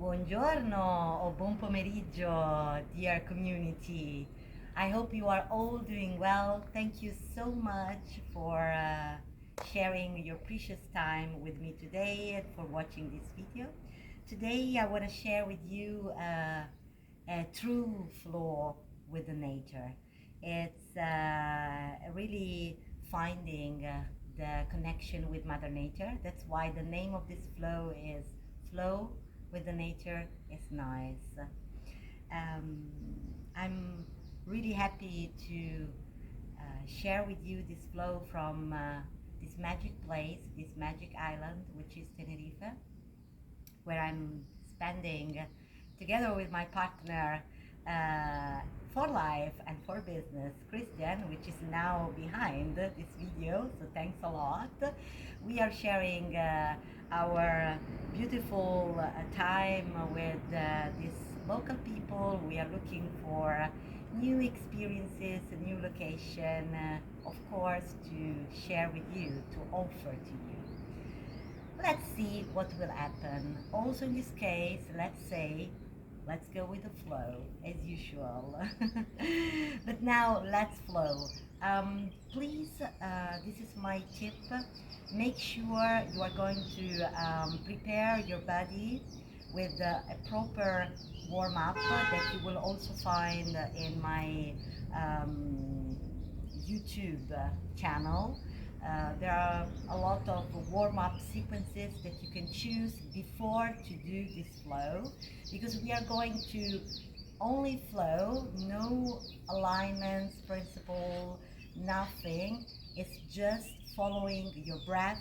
Buongiorno or buon pomeriggio, dear community. I hope you are all doing well. Thank you so much for sharing your precious time with me today and for watching this video. Today I want to share with you a true flow with the nature. It's really finding the connection with Mother Nature. That's why the name of this flow is Flow with the Nature is nice. I'm really happy to share with you this flow from this magic place, this magic island, which is Tenerife, where I'm spending together with my partner for life and for business, Christian, which is now behind this video, so thanks a lot. We are sharing our beautiful time with these local people. We are looking for new experiences, a new location, of course, to share with you, to offer to you. Let's see what will happen. Also in this case, let's go with the flow as usual. But now let's flow. Please, this is my tip. Make sure you are going to prepare your body with a proper warm-up that you will also find in my YouTube channel. There are a lot of warm-up sequences that you can choose before to do this flow, because we are going to only flow, no alignments, principle, nothing. It's just following your breath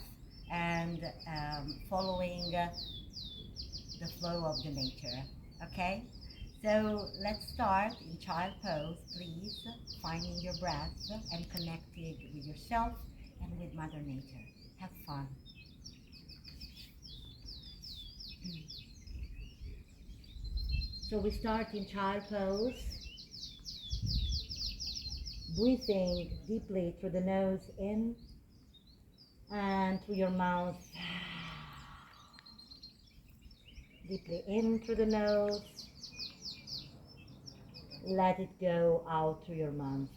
and following the flow of the nature. Okay? So let's start in child pose, please, finding your breath and connected with yourself and with Mother Nature. Have fun. So we start in child pose, breathing deeply through the nose in and through your mouth. Deeply in through the nose, let it go out through your mouth.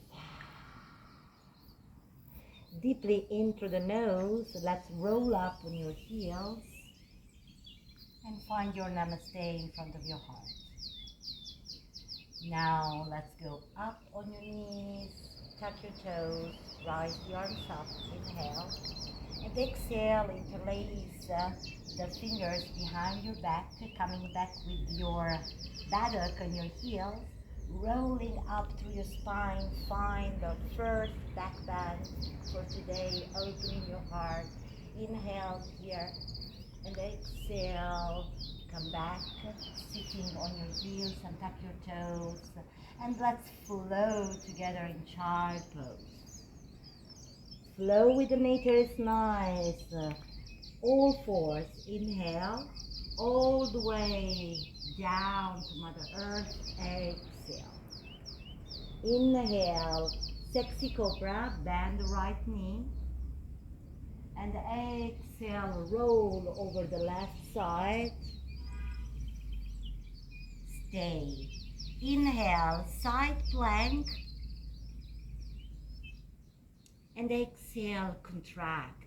Deeply in through the nose, let's roll up on your heels and find your namaste in front of your heart. Now let's go up on your knees, touch your toes, rise the arms up, inhale, and exhale, interlace the fingers behind your back, coming back with your buttock on your heels, rolling up through your spine. Find the first back bend for today, opening your heart. Inhale here and exhale, come back, sitting on your heels and tuck your toes, and let's flow together in child pose. Flow with the nature is nice. All fours, inhale, all the way down to Mother Earth, exhale. Inhale, sexy cobra, bend the right knee, and exhale, roll over the left side. Stay. Inhale, side plank, and exhale, contract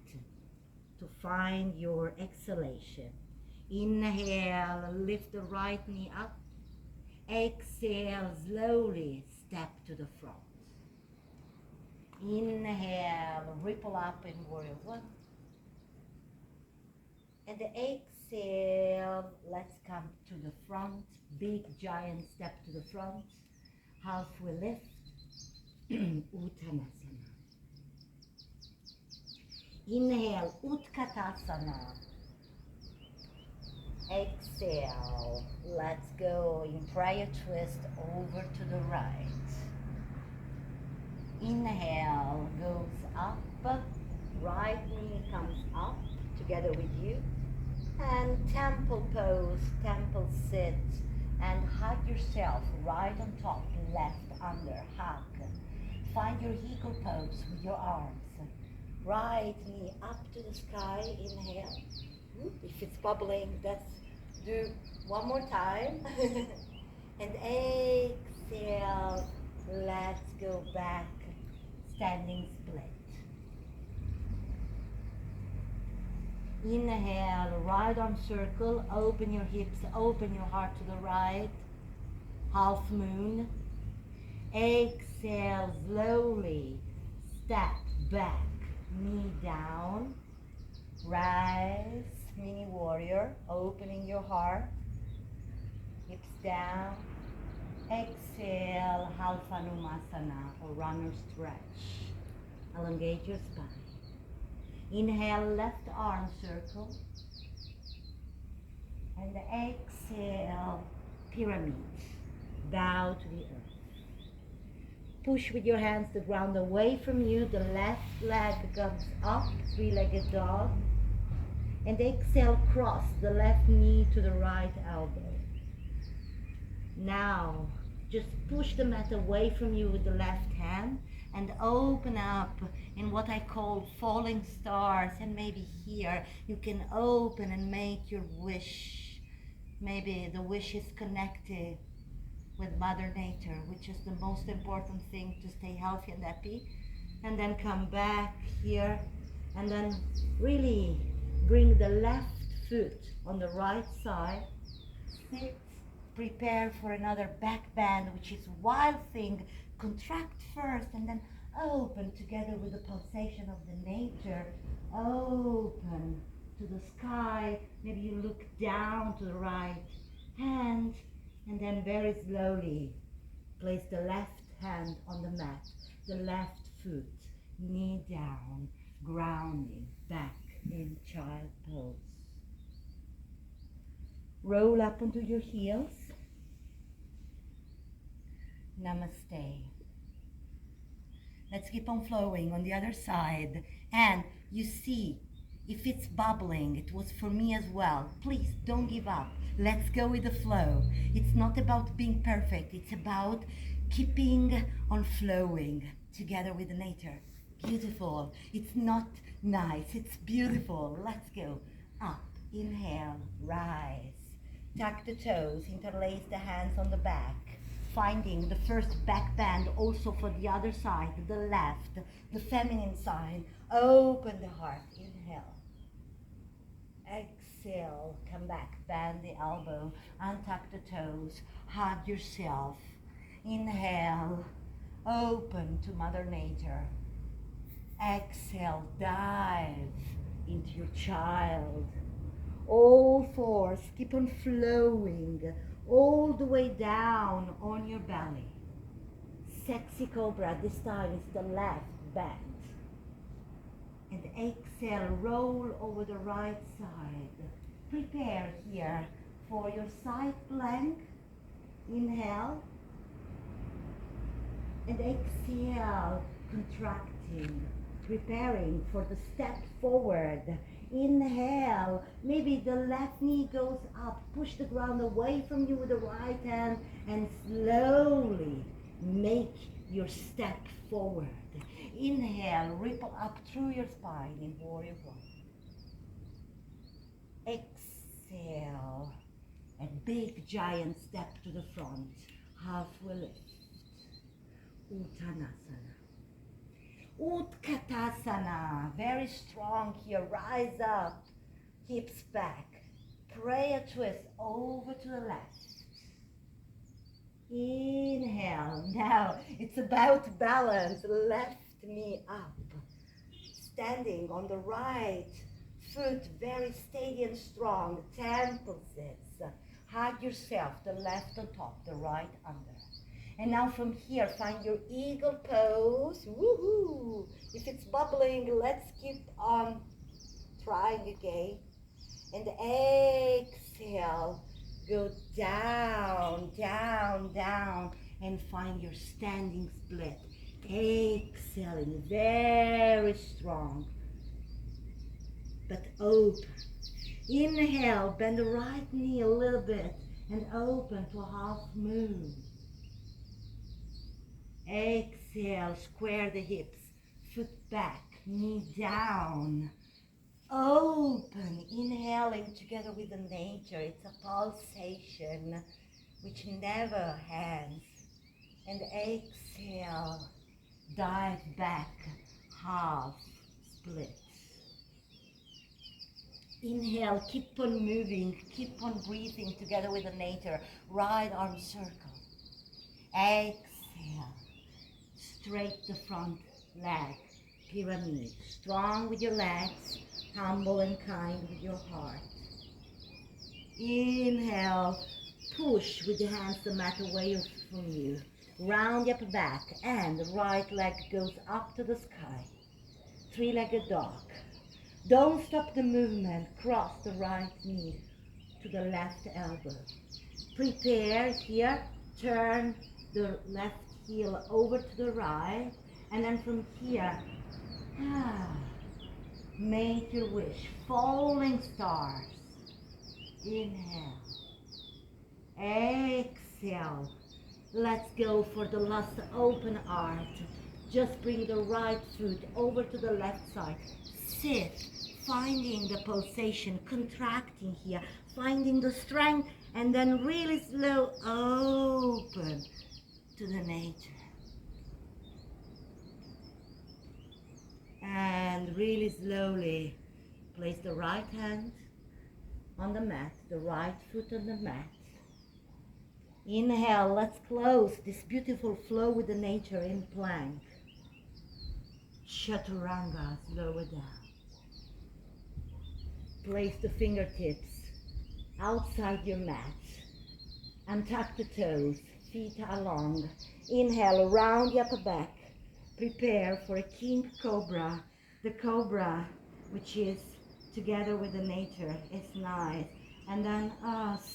to find your exhalation. Inhale, lift the right knee up. Exhale, slowly step to the front. Inhale, ripple up in warrior one. And exhale, let's come to the front. Big giant step to the front. Halfway lift, Uttanasana. Inhale, Utkatasana. Exhale, let's go in prayer twist over to the right. Inhale, goes up, right knee comes up together with you. And temple pose, temple sit, and hug yourself right on top, left under, hug. Find your eagle pose with your arms. Right knee up to the sky, inhale. If it's bubbling, let's do One more time. And exhale. Let's go back. Standing split. Inhale, right arm circle. Open your hips, open your heart to the right. Half moon. Exhale, slowly. Step back. Knee down. Rise, mini warrior, opening your heart, hips down. Exhale, Halfanumasana or runner stretch. Elongate your spine. Inhale, left arm circle. And exhale, pyramid. Bow to the earth. Push with your hands the ground away from you. The left leg comes up, three-legged dog. And exhale, cross the left knee to the right elbow. Now, just push the mat away from you with the left hand and open up in what I call falling stars. And maybe here you can open and make your wish. Maybe the wish is connected with Mother Nature, which is the most important thing to stay healthy and happy. And then come back here and then really bring the left foot on the right side. Sit, prepare for another back bend, which is wild thing. Contract first and then open together with the pulsation of the nature. Open to the sky. Maybe you look down to the right hand. And then very slowly place the left hand on the mat, the left foot, knee down, grounding back in child pose. Roll up onto your heels. Namaste. Let's keep on flowing on the other side. And you see, if it's bubbling, it was for me as well. Please don't give up. Let's go with the flow. It's not about being perfect. It's about keeping on flowing together with the nature. Beautiful. It's not nice. It's beautiful. Let's go. Up. Inhale. Rise. Tuck the toes. Interlace the hands on the back. Finding the first back bend also for the other side, the left, the feminine side. Open the heart. Inhale. Exhale, come back, bend the elbow, untuck the toes, hug yourself. Inhale, open to Mother Nature. Exhale, dive into your child. All fours, keep on flowing all the way down on your belly. Sexy cobra, this time it's the left bend. And exhale, roll over the right side. Prepare here for your side plank. Inhale. And exhale, contracting, preparing for the step forward. Inhale, maybe the left knee goes up. Push the ground away from you with the right hand and slowly make your step forward. Inhale, ripple up through your spine in Warrior One. Exhale, a big giant step to the front. Halfway lift. Uttanasana. Utkatasana, very strong here. Rise up, hips back. Prayer twist over to the left. Inhale. Now it's about balance. Left knee up. Standing on the right foot, very steady and strong. Temple sits. Hug yourself. The left on top, the right under. And now from here, find your eagle pose. Woohoo! If it's bubbling, let's keep on trying again. And exhale. Go down, down, down, and find your standing split. Exhaling, very strong, but open. Inhale, bend the right knee a little bit and open to a half moon. Exhale, square the hips, foot back, knee down. Open, inhaling together with the nature. It's a pulsation which never ends. And exhale, dive back, half split. Inhale, keep on moving, keep on breathing together with the nature. Right arm circle. Exhale, straight the front leg, pyramid. Strong with your legs, humble and kind with your heart. Inhale, push with your hands the mat away from you. Round the upper back and the right leg goes up to the sky. Three-legged dog. Don't stop the movement. Cross the right knee to the left elbow. Prepare here. Turn the left heel over to the right. And then from here, make your wish. Falling stars. Inhale. Exhale. Let's go for the last open arch. Just bring the right foot over to the left side. Sit, finding the pulsation, contracting here, finding the strength, and then really slow open to the nature. And really slowly place the right hand on the mat, the right foot on the mat. Inhale, let's close this beautiful flow with the nature in plank. Chaturanga, lower down. Place the fingertips outside your mat. Untuck the toes, feet are long. Inhale, round the upper back. Prepare for a king cobra. The cobra, which is together with the nature, is nice. And then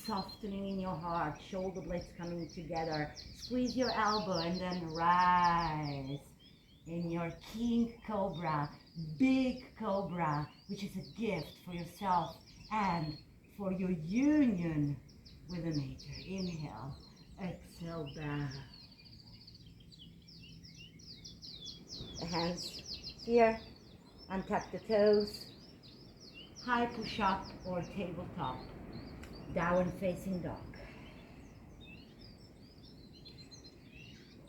softening in your heart, shoulder blades coming together. Squeeze your elbow and then rise in your king cobra, big cobra, which is a gift for yourself and for your union with the nature. Inhale, exhale, bow. The hands here, untuck the toes, high push-up or tabletop. Downward facing dog.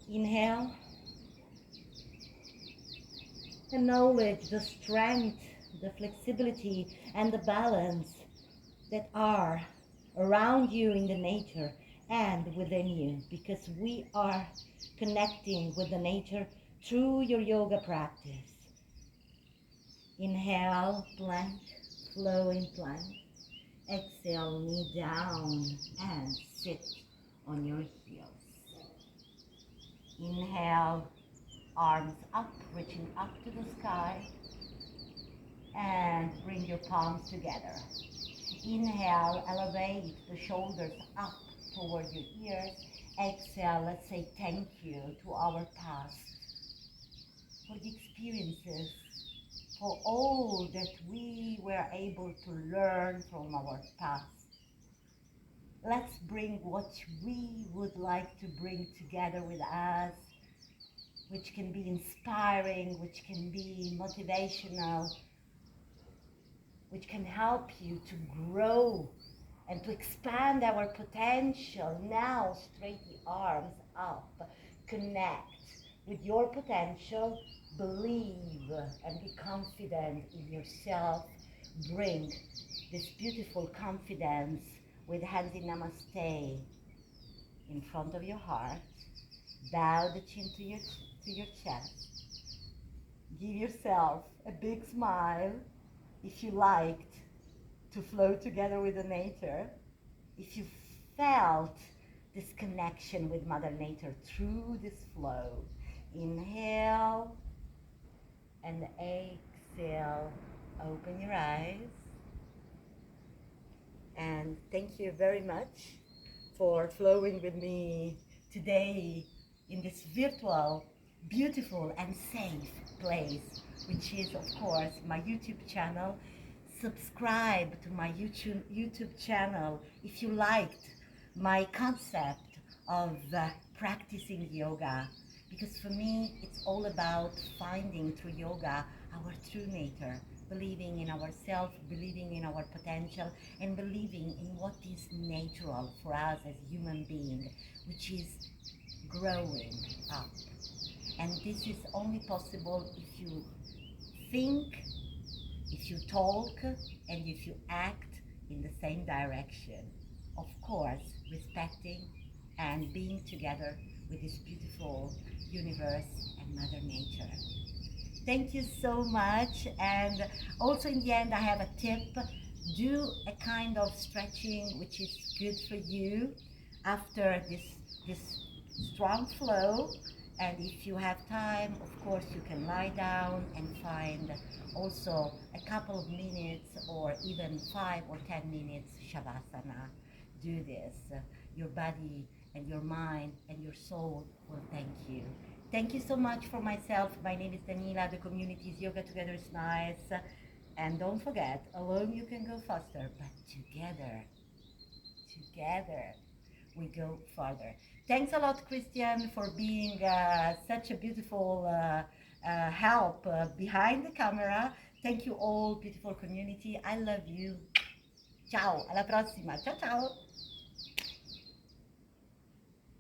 Inhale. Acknowledge the strength, the flexibility, and the balance that are around you in the nature and within you, because we are connecting with the nature through your yoga practice. Inhale, plank, flowing plank. Exhale, knee down and sit on your heels. Inhale, arms up, reaching up to the sky. And bring your palms together. Inhale, elevate the shoulders up toward your ears. Exhale, let's say thank you to our past for the experiences, for all that we were able to learn from our past. Let's bring what we would like to bring together with us, which can be inspiring, which can be motivational, which can help you to grow and to expand our potential. Now, straight the arms up, connect with your potential, believe and be confident in yourself. Bring this beautiful confidence with hands in namaste in front of your heart. Bow the chin to your chest. Give yourself a big smile if you liked to flow together with the nature. If you felt this connection with Mother Nature through this flow. Inhale and exhale. Open your eyes. And thank you very much for flowing with me today in this virtual, beautiful and safe place, which is of course my YouTube channel. Subscribe to my YouTube channel if you liked my concept of practicing yoga, because for me it's all about finding through yoga our true nature, believing in ourselves, believing in our potential, and believing in what is natural for us as human beings, which is growing up. And this is only possible if you think, if you talk, and if you act in the same direction. Of course, respecting and being together with this beautiful universe and Mother Nature. Thank you so much. And also in the end, I have a tip. Do a kind of stretching which is good for you after this strong flow. And if you have time, of course, you can lie down and find also a couple of minutes or even 5 or 10 minutes Shavasana. Do this. Your body and your mind and your soul will thank you. Thank you so much for myself. My name is Danila. The community is Yoga Together is Nice. And don't forget, alone you can go faster, but together we go farther. Thanks a lot, Christian, for being such a beautiful help behind the camera. Thank you all, beautiful community. I love you. Ciao, alla prossima. Ciao, ciao.